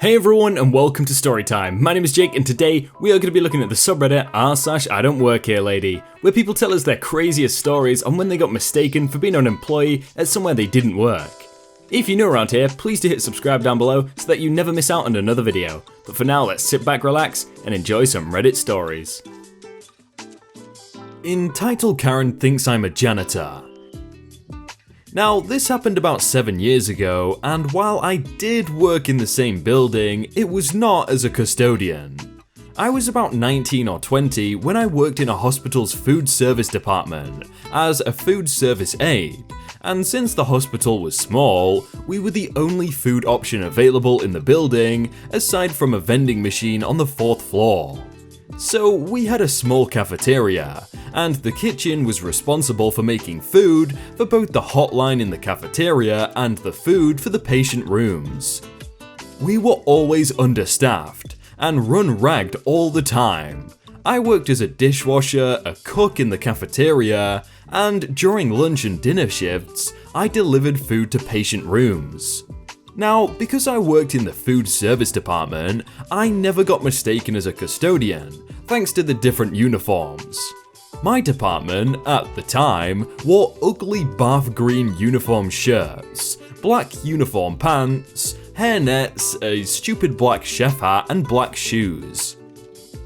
Hey everyone and welcome to Storytime. My name is Jake and today we are going to be looking at the subreddit r/idontworkherelady, where people tell us their craziest stories on when they got mistaken for being an employee at somewhere they didn't work. If you're new around here, please do hit subscribe down below so that you never miss out on another video. But for now, let's sit back, relax and enjoy some Reddit stories. Entitled Karen Thinks I'm a Janitor. Now, this happened about 7 years ago, and while I did work in the same building, it was not as a custodian. I was about 19 or 20 when I worked in a hospital's food service department as a food service aide, and since the hospital was small, we were the only food option available in the building, aside from a vending machine on the 4th floor. So we had a small cafeteria, and the kitchen was responsible for making food for both the hotline in the cafeteria and the food for the patient rooms. We were always understaffed and run ragged all the time. I worked as a dishwasher, a cook in the cafeteria, and during lunch and dinner shifts, I delivered food to patient rooms. Now, because I worked in the food service department, I never got mistaken as a custodian, thanks to the different uniforms. My department, at the time, wore ugly bath green uniform shirts, black uniform pants, hairnets, a stupid black chef hat, and black shoes.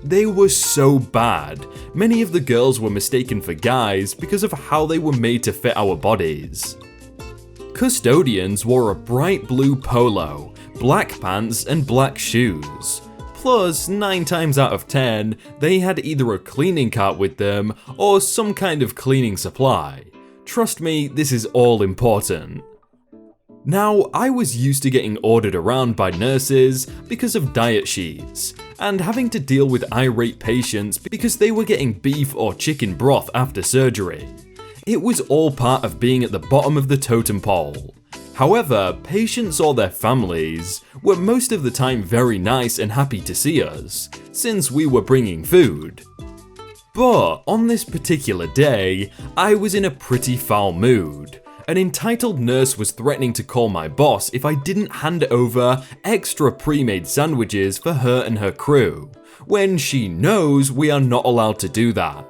They were so bad, many of the girls were mistaken for guys because of how they were made to fit our bodies. Custodians wore a bright blue polo, black pants, and black shoes. Plus, 9 times out of 10, they had either a cleaning cart with them or some kind of cleaning supply. Trust me, this is all important. Now, I was used to getting ordered around by nurses because of diet sheets, and having to deal with irate patients because they were getting beef or chicken broth after surgery. It was all part of being at the bottom of the totem pole. However, patients or their families were most of the time very nice and happy to see us, since we were bringing food. But on this particular day, I was in a pretty foul mood. An entitled nurse was threatening to call my boss if I didn't hand over extra pre-made sandwiches for her and her crew, when she knows we are not allowed to do that.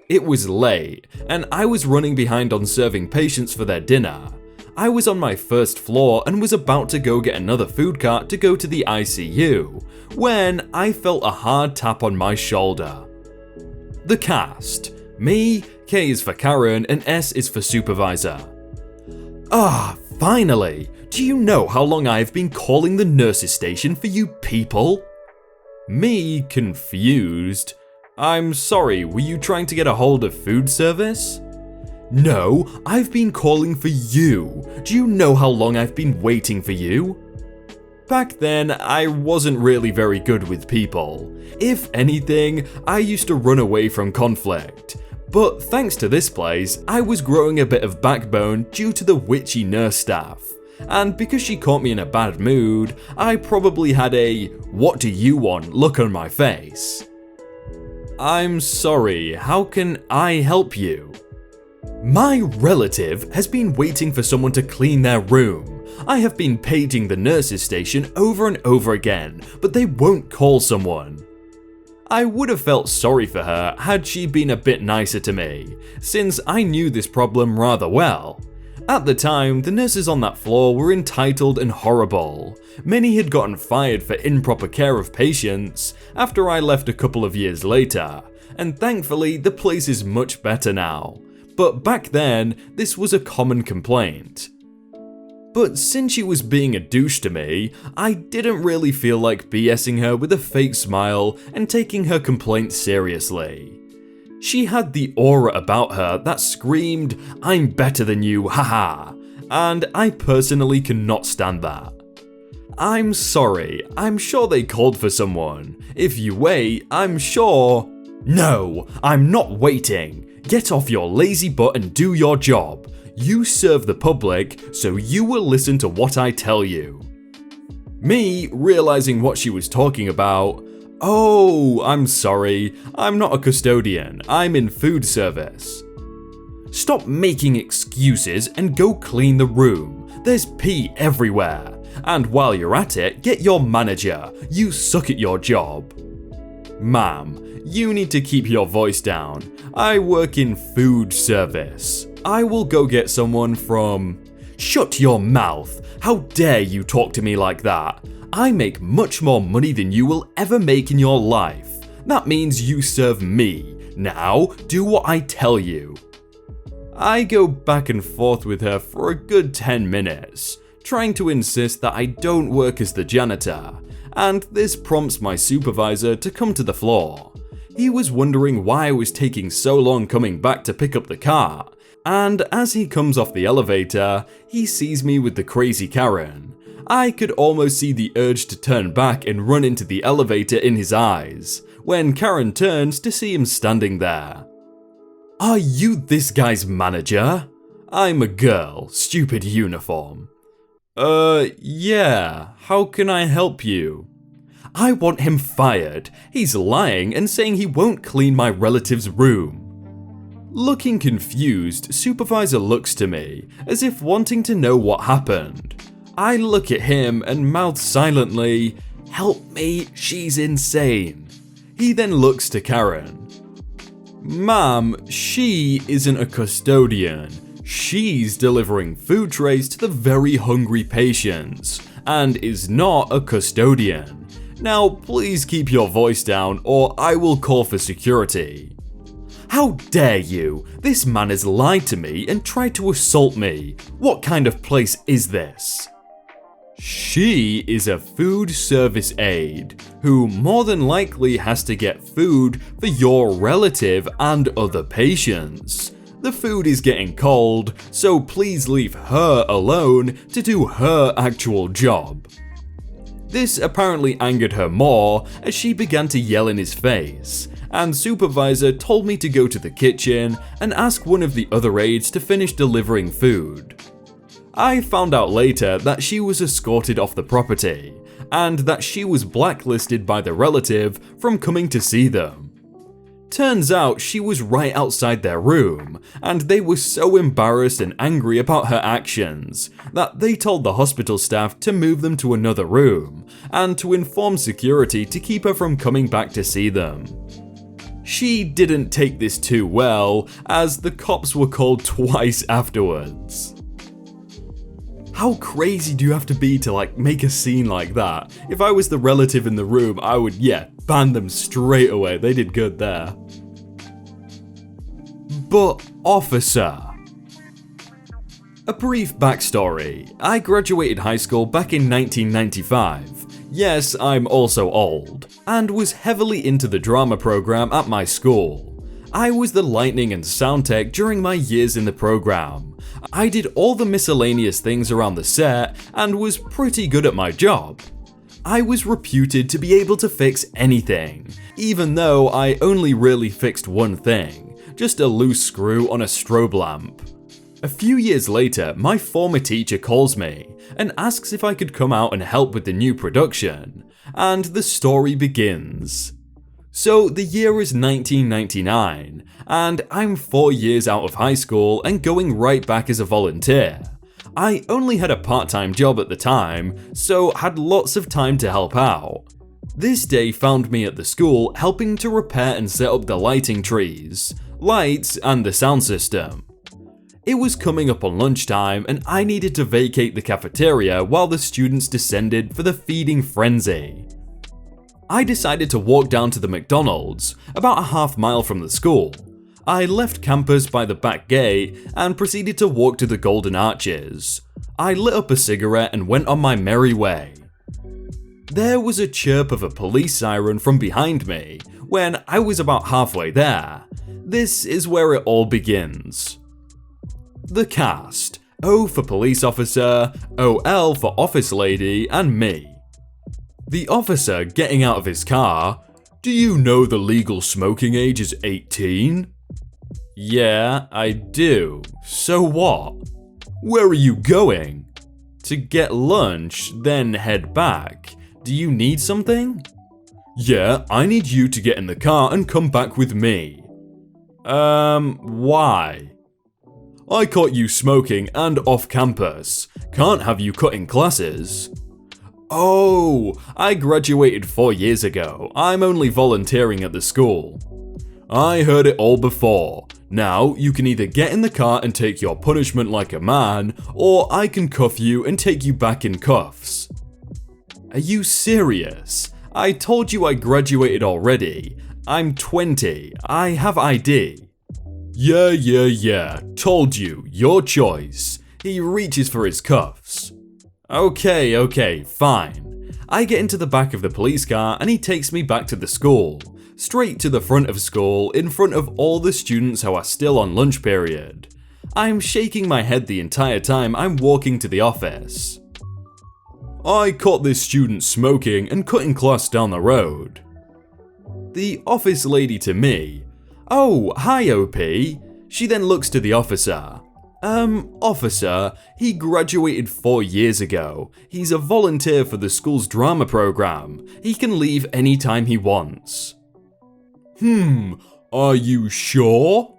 It was late, and I was running behind on serving patients for their dinner. I was on my first floor and was about to go get another food cart to go to the ICU, when I felt a hard tap on my shoulder. The cast. Me, K is for Karen, and S is for supervisor. Ah, finally! Do you know how long I've been calling the nurses station for you people? Me, confused. I'm sorry, were you trying to get a hold of food service? No, I've been calling for you. Do you know how long I've been waiting for you? Back then, I wasn't really very good with people. If anything, I used to run away from conflict. But thanks to this place, I was growing a bit of backbone due to the witchy nurse staff. And because she caught me in a bad mood, I probably had a "what do you want" look on my face. I'm sorry, how can I help you? My relative has been waiting for someone to clean their room. I have been paging the nurses station over and over again, but they won't call someone. I would have felt sorry for her had she been a bit nicer to me, since I knew this problem rather well. At the time, the nurses on that floor were entitled and horrible. Many had gotten fired for improper care of patients after I left a couple of years later, and thankfully the place is much better now. But back then, this was a common complaint. But since she was being a douche to me, I didn't really feel like BSing her with a fake smile and taking her complaint seriously. She had the aura about her that screamed, "I'm better than you, haha," and I personally cannot stand that. I'm sorry, I'm sure they called for someone. If you wait, I'm sure... No, I'm not waiting. Get off your lazy butt and do your job. You serve the public, so you will listen to what I tell you. Me, realizing what she was talking about, "Oh, I'm sorry, I'm not a custodian, I'm in food service." Stop making excuses and go clean the room. There's pee everywhere. And while you're at it, get your manager. You suck at your job. Ma'am, you need to keep your voice down. I work in food service. I will go get someone from... Shut your mouth. How dare you talk to me like that? I make much more money than you will ever make in your life. That means you serve me. Now, do what I tell you. I go back and forth with her for a good 10 minutes, trying to insist that I don't work as the janitor, and this prompts my supervisor to come to the floor. He was wondering why I was taking so long coming back to pick up the car, and as he comes off the elevator, he sees me with the crazy Karen. I could almost see the urge to turn back and run into the elevator in his eyes, when Karen turns to see him standing there. Are you this guy's manager? I'm a girl, stupid uniform. Yeah, how can I help you? I want him fired. He's lying and saying he won't clean my relative's room. Looking confused, supervisor looks to me, as if wanting to know what happened. I look at him and mouth silently, "Help me, she's insane." He then looks to Karen. Ma'am, she isn't a custodian. She's delivering food trays to the very hungry patients, and is not a custodian. Now please keep your voice down or I will call for security. How dare you? This man has lied to me and tried to assault me. What kind of place is this? She is a food service aide, who more than likely has to get food for your relative and other patients. The food is getting cold, so please leave her alone to do her actual job. This apparently angered her more as she began to yell in his face, and supervisor told me to go to the kitchen and ask one of the other aides to finish delivering food. I found out later that she was escorted off the property, and that she was blacklisted by the relative from coming to see them. Turns out she was right outside their room, and they were so embarrassed and angry about her actions that they told the hospital staff to move them to another room, and to inform security to keep her from coming back to see them. She didn't take this too well, as the cops were called twice afterwards. How crazy do you have to be to make a scene like that? If I was the relative in the room, I would, ban them straight away. They did good there. But officer. A brief backstory. I graduated high school back in 1995. Yes, I'm also old, and was heavily into the drama program at my school. I was the lighting and sound tech during my years in the program. I did all the miscellaneous things around the set and was pretty good at my job. I was reputed to be able to fix anything, even though I only really fixed one thing, just a loose screw on a strobe lamp. A few years later, my former teacher calls me and asks if I could come out and help with the new production, and the story begins. So the year is 1999, and I'm 4 years out of high school and going right back as a volunteer. I only had a part-time job at the time, so had lots of time to help out. This day found me at the school helping to repair and set up the lighting trees, lights, and the sound system. It was coming up on lunchtime and I needed to vacate the cafeteria while the students descended for the feeding frenzy. I decided to walk down to the McDonald's, about a half mile from the school. I left campus by the back gate and proceeded to walk to the Golden Arches. I lit up a cigarette and went on my merry way. There was a chirp of a police siren from behind me when I was about halfway there. This is where it all begins. The cast: O for police officer, OL for office lady, and me. The officer getting out of his car: "Do you know the legal smoking age is 18? Yeah, I do. So what? Where are you going? To get lunch, then head back. Do you need something? Yeah, I need you to get in the car and come back with me. Why? I caught you smoking and off campus. Can't have you cutting classes. Oh, I graduated 4 years ago. I'm only volunteering at the school. I heard it all before. Now, you can either get in the car and take your punishment like a man, or I can cuff you and take you back in cuffs. Are you serious? I told you I graduated already. I'm 20. I have ID. Yeah. Told you. Your choice. He reaches for his cuffs. Okay, fine. I get into the back of the police car and he takes me back to the school. Straight to the front of school, in front of all the students who are still on lunch period. I'm shaking my head the entire time I'm walking to the office. I caught this student smoking and cutting class down the road. The office lady to me. Oh, hi OP. She then looks to the officer. Officer, he graduated 4 years ago. He's a volunteer for the school's drama program. He can leave anytime he wants. Are you sure?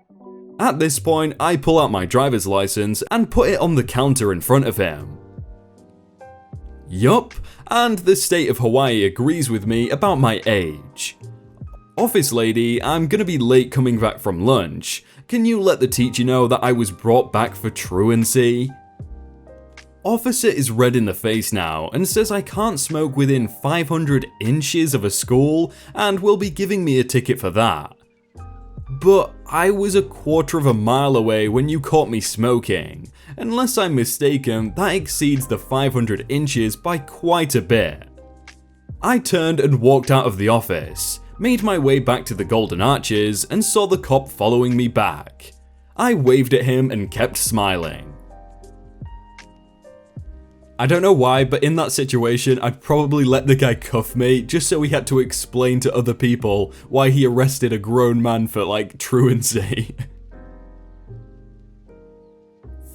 At this point, I pull out my driver's license and put it on the counter in front of him. Yup, and the state of Hawaii agrees with me about my age. Office lady, I'm gonna be late coming back from lunch. Can you let the teacher know that I was brought back for truancy? Officer is red in the face now and says I can't smoke within 500 inches of a school and will be giving me a ticket for that. But I was 1/4 mile away when you caught me smoking. Unless I'm mistaken, that exceeds the 500 inches by quite a bit. I turned and walked out of the office, made my way back to the Golden Arches and saw the cop following me back. I waved at him and kept smiling. I don't know why, but in that situation, I'd probably let the guy cuff me just so he had to explain to other people why he arrested a grown man for, truancy.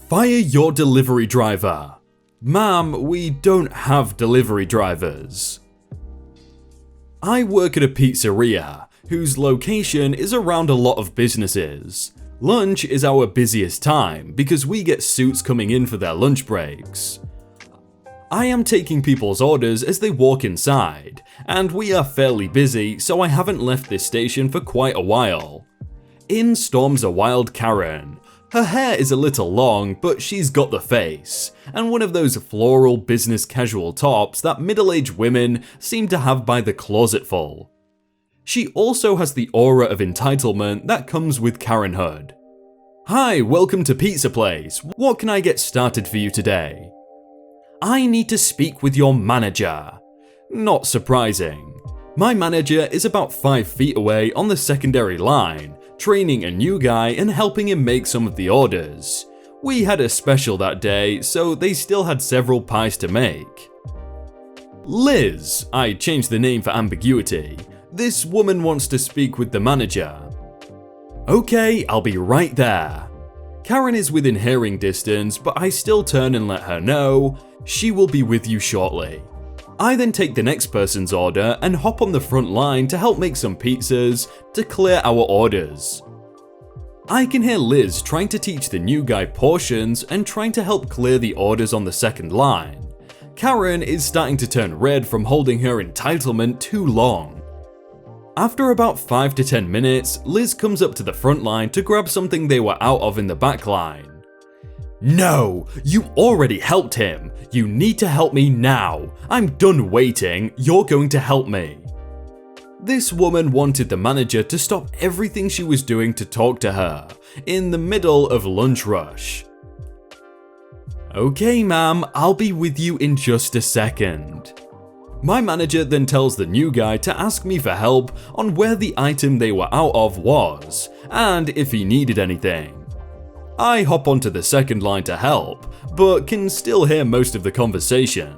Fire your delivery driver. Ma'am, we don't have delivery drivers. I work at a pizzeria, whose location is around a lot of businesses. Lunch is our busiest time because we get suits coming in for their lunch breaks. I am taking people's orders as they walk inside, and we are fairly busy, so I haven't left this station for quite a while. In storms a wild Karen. Her hair is a little long, but she's got the face, and one of those floral business casual tops that middle-aged women seem to have by the closetful. She also has the aura of entitlement that comes with Karenhood. Hi, welcome to Pizza Place. What can I get started for you today? I need to speak with your manager. Not surprising. My manager is about 5 feet away on the secondary line, training a new guy and helping him make some of the orders. We had a special that day, so they still had several pies to make. Liz, I changed the name for ambiguity. This woman wants to speak with the manager. Okay, I'll be right there. Karen is within hearing distance, but I still turn and let her know she will be with you shortly. I then take the next person's order and hop on the front line to help make some pizzas to clear our orders. I can hear Liz trying to teach the new guy portions and trying to help clear the orders on the second line. Karen is starting to turn red from holding her entitlement too long. After about 5 to 10 minutes, Liz comes up to the front line to grab something they were out of in the back line. No, you already helped him. You need to help me now. I'm done waiting. You're going to help me. This woman wanted the manager to stop everything she was doing to talk to her, in the middle of lunch rush. Okay, ma'am, I'll be with you in just a second. My manager then tells the new guy to ask me for help on where the item they were out of was, and if he needed anything. I hop onto the second line to help, but can still hear most of the conversation.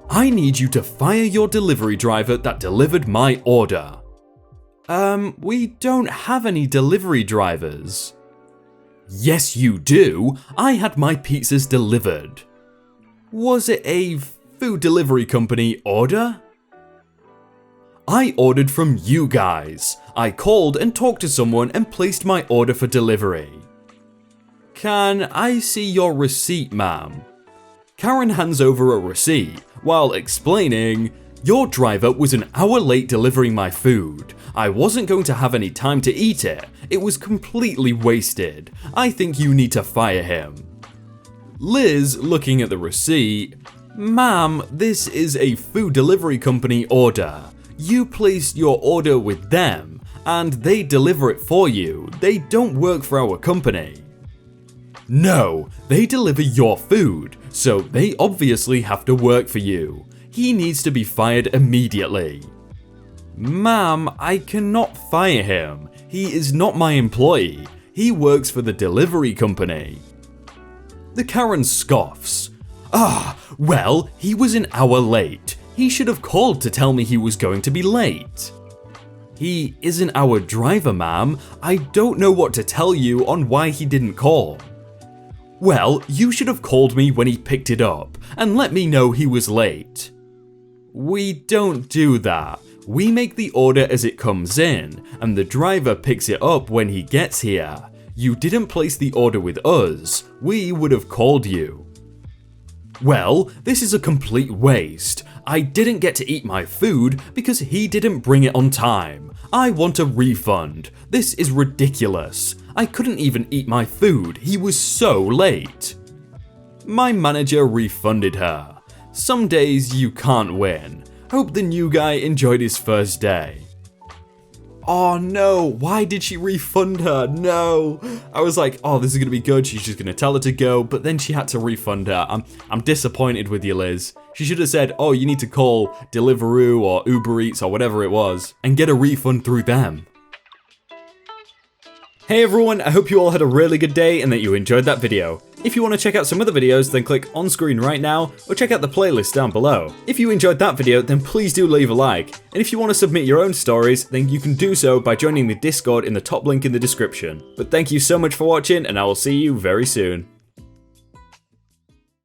I need you to fire your delivery driver that delivered my order. We don't have any delivery drivers. Yes, you do. I had my pizzas delivered. Was it a food delivery company order? I ordered from you guys. I called and talked to someone and placed my order for delivery. Can I see your receipt, ma'am? Karen hands over a receipt, while explaining, "Your driver was an hour late delivering my food. I wasn't going to have any time to eat it. It was completely wasted. I think you need to fire him." Liz, looking at the receipt, "Ma'am, this is a food delivery company order. You placed your order with them, and they deliver it for you. They don't work for our company." "No, they deliver your food, so they obviously have to work for you. He needs to be fired immediately." "Ma'am, I cannot fire him. He is not my employee. He works for the delivery company." The Karen scoffs. Well, he was an hour late. He should have called to tell me he was going to be late." "He isn't our driver, ma'am. I don't know what to tell you on why he didn't call." "Well, you should have called me when he picked it up and let me know he was late." "We don't do that. We make the order as it comes in, and the driver picks it up when he gets here. You didn't place the order with us. We would have called you." "Well, this is a complete waste. I didn't get to eat my food because he didn't bring it on time. I want a refund. This is ridiculous. I couldn't even eat my food. He was so late." My manager refunded her. Some days you can't win. Hope the new guy enjoyed his first day. Oh no, why did she refund her? No. I was like, oh, this is gonna be good. She's just gonna tell her to go, but then she had to refund her. I'm disappointed with you, Liz. She should have said, oh, you need to call Deliveroo or Uber Eats or whatever it was and get a refund through them. Hey everyone, I hope you all had a really good day and that you enjoyed that video. If you want to check out some other videos, then click on screen right now or check out the playlist down below. If you enjoyed that video, then please do leave a like. And if you want to submit your own stories, then you can do so by joining the Discord in the top link in the description. But thank you so much for watching and I will see you very soon.